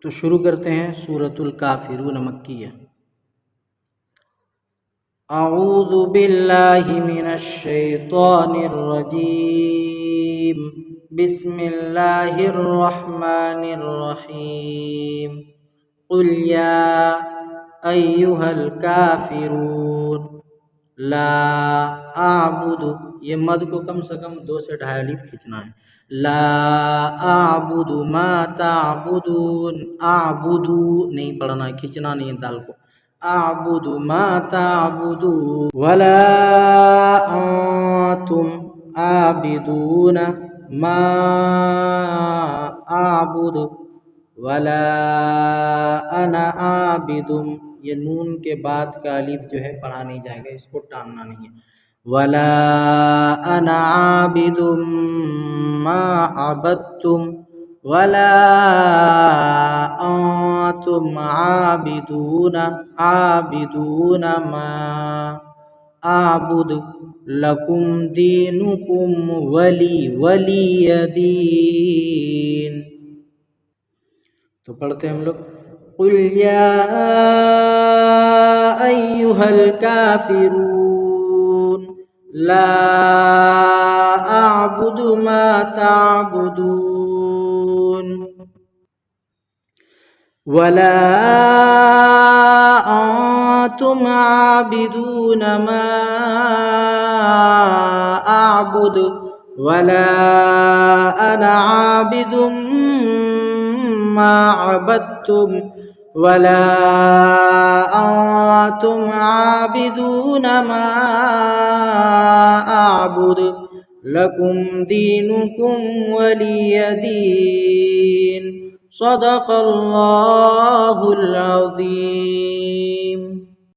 تو شروع کرتے ہیں سورۃ الکافرون مکیہ۔ اعوذ باللہ من الشیطان الرجیم، بسم اللہ الرحمن الرحیم۔ قل یا ایہا الکافرون لا اعبد، یہ مد کو کم سے کم 2 سے 2.5 الف کھینچنا ہے۔ لا اعبد ما تعبدون، اعبدو نہیں پڑھنا ہے، کھینچنا نہیں ہے دال کو۔ اعبد ما تعبدون ولا انتم عابدون ما اعبد ولا انا عابد، یہ نون کے بعد کا الف جو ہے پڑھا نہیں جائے گا، اس کو ٹاننا نہیں ہے۔ ولا انا عابد ما عبدتم ولا انتم عابدون ما اعبد لکم دینکم ولی دین۔ تو پڑھتے ہیں ہم لوگ۔ قل یا ایہا الکافرون لا اعبد ما تعبدون ولا انتم عابدون ما اعبد ولا انا عابد ما عبدتم ولا انتم عابدون ما اعبد لکم دینکم ولی دین۔ صدق اللہ العظیم۔